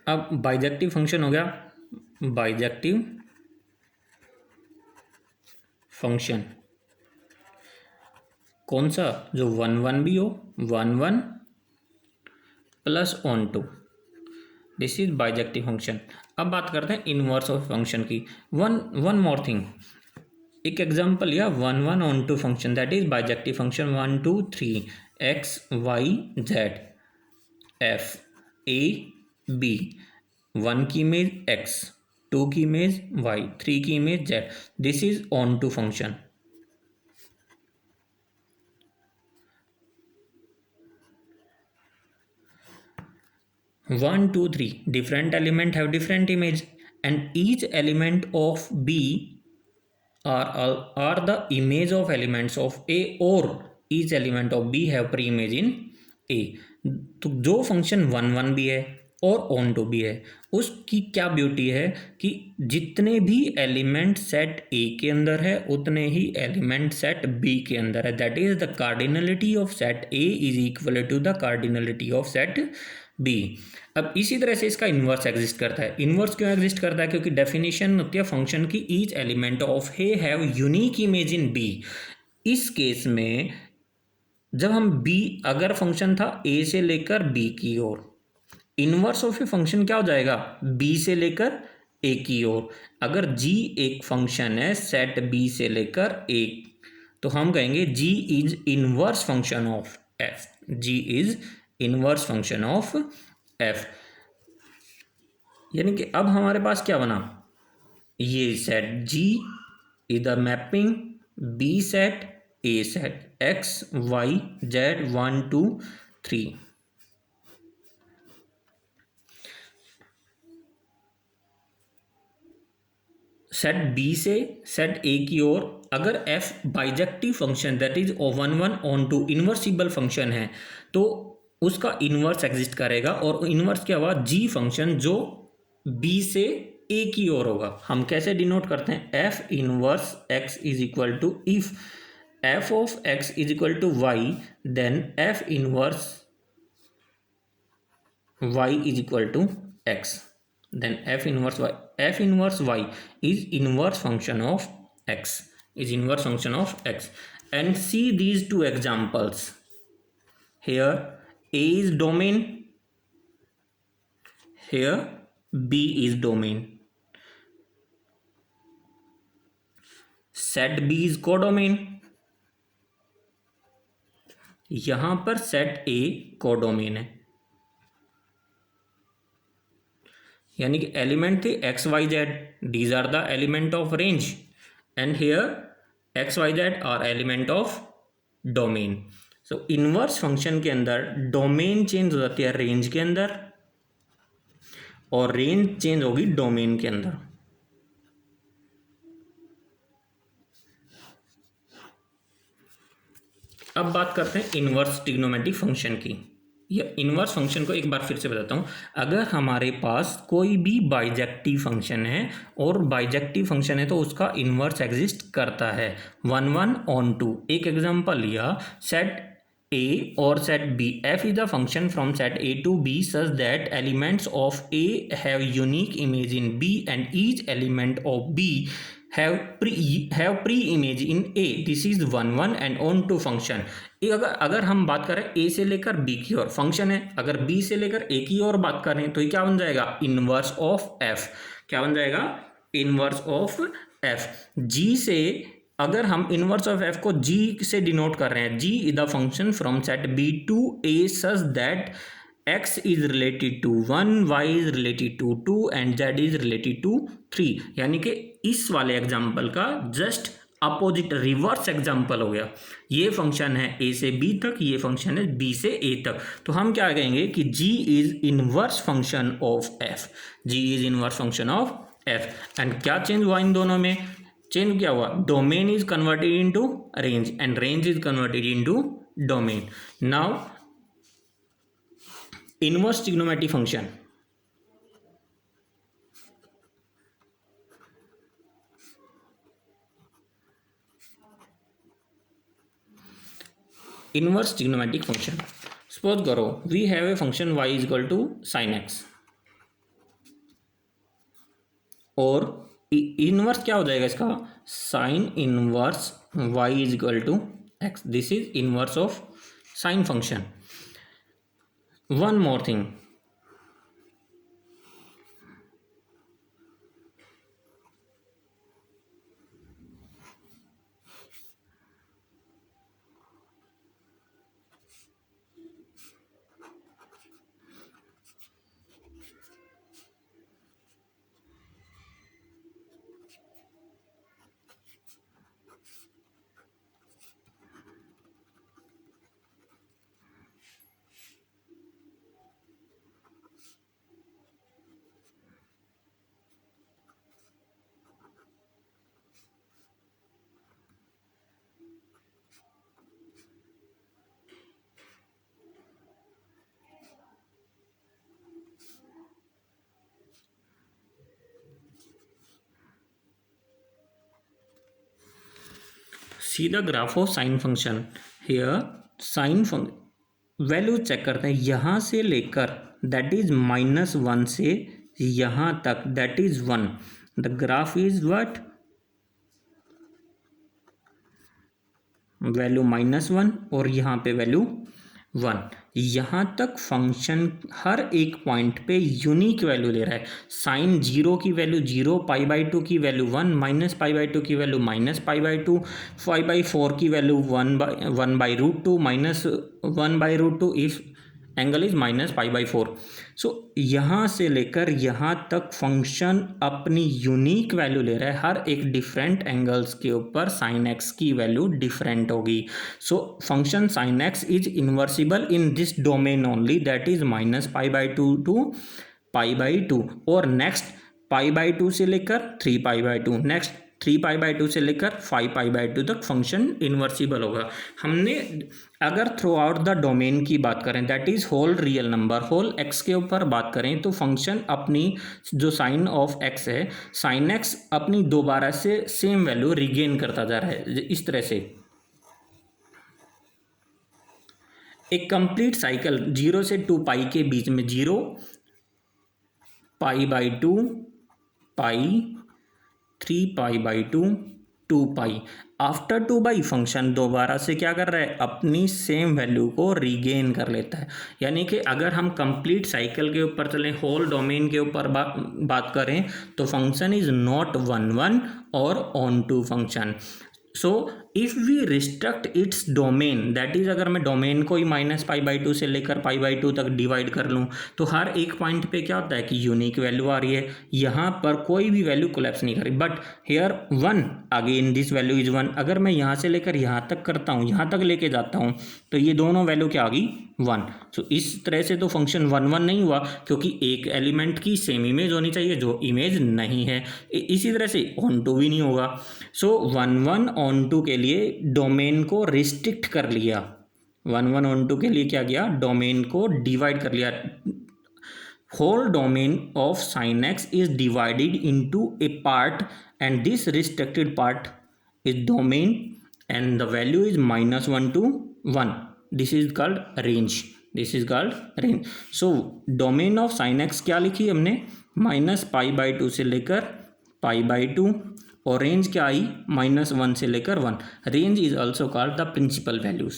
अब bijective function हो गया, बाइजेक्टिव फंक्शन कौन सा, जो 1 1 भी हो, 1 1 plus onto, this is bijective function. अब बात करते हैं इनवर्स ऑफ फंक्शन की। वन मोर थिंग, एक एग्जांपल लिया 1 1 onto function, that is bijective function 1 2 3 x Y z f a b. 1 की इमेज एक्स, 2 की इमेज वाई, 3 की image z, this is onto function. 1 2 3 different element have different image, and each element of B are the image of elements of A, or each element of B have pre-image in A। तो जो function 1 1 भी है और on to भी है, उसकी क्या beauty है कि जितने भी एलिमेंट सेट ए के अंदर है उतने ही एलिमेंट सेट बी के अंदर है, that is the cardinality of set A is equal to the cardinality of set B. अब इसी तरह से इसका इन्वर्स एग्जिस्ट करता है। इन्वर्स क्यों एग्जिस्ट करता है? क्योंकि डेफिनेशन होती है फंक्शन की each element of A have unique image in B. इस केस में जब हम बी, अगर फंक्शन था ए से लेकर बी की ओर, इनवर्स ऑफ ए फंक्शन क्या हो जाएगा? बी से लेकर ए की ओर। अगर जी एक फंक्शन है सेट बी से लेकर ए, तो हम कहेंगे g is inverse function of f. G is inverse function of f. यानी कि अब हमारे पास क्या बना, ये set g is the mapping B set A set X Y Z 1 2 3। Set B से सेट ए की ओर अगर f bijective function that is 1 1 onto invertible function है, तो उसका इनवर्स एग्जिस्ट करेगा। और इनवर्स क्या हुआ? जी फंक्शन जो बी से ए की ओर होगा। हम कैसे डिनोट करते हैं? F inverse x is equal to, if f of x is equal to y, then f inverse y is equal to x, then f inverse y is inverse function of x, is inverse function of x। And see these two examples here, a is domain, here b is domain, set b is codomain, यहां पर set a codomain है, यानी कि element थे x Y z, these are the element of range, and here x Y z are element of domain. So inverse function के अंदर domain change हो जाती है रेंज के अंदर, और रेंज चेंज होगी डोमेन के अंदर। अब बात करते हैं इनवर्स ट्रिग्नोमेट्रिक फंक्शन की। या इनवर्स फंक्शन को एक बार फिर से बताता हूँ। अगर हमारे पास कोई भी बाइजेक्टिव फंक्शन है, और बाइजेक्टिव फंक्शन है तो उसका इनवर्स एग्जिस्ट करता है 1 1 ऑन टू। एक एग्जांपल लिया, सेट ए और set B, f is the function from set A to B such that elements of A have unique image in B and each element of B have pre-image in A, this is 1 1 and on to function। अगर हम बात करें A से लेकर B की ओर function है, अगर B से लेकर A की ओर बात करें तो ये क्या बन जाएगा? Inverse of F। क्या बन जाएगा? Inverse of F। G से अगर हम इनवर्स ऑफ F को G से डिनोट कर रहे हैं, G is the function from set B to A such that x is related to 1, y is related to 2 and z is related to 3। यानी कि इस वाले एग्जाम्पल का जस्ट अपोजिट रिवर्स एग्जाम्पल हो गया। ये फंक्शन है a से b तक, ये फंक्शन है b से a तक। तो हम क्या कहेंगे कि g is inverse function of f, g is inverse function of f। And क्या चेंज हुआ इन दोनों में? चेंज क्या हुआ? Domain is converted into range and range is converted into domain. Now inverse trigonometric function, inverse trigonometric function, suppose करो we have a function y is equal to sine x. और inverse क्या हो जाएगा इसका, sine inverse y is equal to x, this is inverse of sine function. One more thing, see the graph of sine function. Here sine function value check करते हैं, यहाँ से लेकर दैट इज -1 से यहाँ तक that is 1, the graph is what, value -1 और यहाँ पे वैल्यू 1। यहाँ तक फंक्शन हर एक पॉइंट पे यूनिक वैल्यू ले रहा है। साइन 0 की वैल्यू 0, π/2 की वैल्यू 1, -π/2 की वैल्यू -π/2, 5/4 की वैल्यू 1/√2, -1/√2 इफ एंगल इज -π/4। सो यहाँ से लेकर यहाँ तक फंक्शन अपनी यूनिक वैल्यू ले रहा है, हर एक डिफरेंट एंगल्स के ऊपर साइन एक्स की वैल्यू डिफरेंट होगी। So function sine x is invertible in this domain only, that is -π/2 to π/2, और नेक्स्ट π/2 से लेकर 3π/2, नेक्स्ट 3π/2 से लेकर 5π/2 तक फंक्शन इन्वर्सिबल होगा। हमने अगर थ्रू आउट द डोमेन की बात करें, that is whole real number, whole x के ऊपर बात करें, तो फंक्शन अपनी जो साइन ऑफ एक्स है, साइन एक्स अपनी दोबारा से सेम वैल्यू रिगेन करता जा रहा है। इस तरह से एक कंप्लीट साइकिल 0 से 2π के बीच में, 0, π/2, π, 3π/2, 2π, आफ्टर 2π फंक्शन दोबारा से क्या कर रहा है, अपनी सेम वैल्यू को रीगेन कर लेता है। यानी कि अगर हम कंप्लीट साइकिल के ऊपर चलें, होल डोमेन के ऊपर बात करें, तो फंक्शन इज नॉट 1 और onto function. So if we restrict its domain, that is अगर मैं डोमेन को ही -π/2 से लेकर π/2 तक डिवाइड कर लूँ, तो हर एक पॉइंट पे क्या होता है कि यूनिक वैल्यू आ रही है, यहाँ पर कोई भी वैल्यू कोलैप्स नहीं कर रही। But here 1 again this value is 1, अगर मैं यहाँ से लेकर यहाँ तक करता हूँ, यहाँ तक लेके जाता हूँ, तो ये दोनों वैल्यू क्या आ गई, 1। सो इस तरह से तो फंक्शन 1 नहीं हुआ, क्योंकि एक एलिमेंट की सेम इमेज होनी चाहिए जो इमेज नहीं है। इसी तरह से ऑन टू भी नहीं होगा। सो 1 ऑन टू के लिए डोमेन को रिस्ट्रिक्ट कर लिया, 1 ऑन टू के लिए क्या किया, डोमेन को डिवाइड कर लिया। Whole domain of sine x is divided into a part and this restricted part is domain and the value is -1 to 1, this is called range, this is called range. So domain of sine x क्या लिखी हमने, -π/2 से लेकर π/2, और range क्या आई, -1 से लेकर 1। Range is also called the principal values.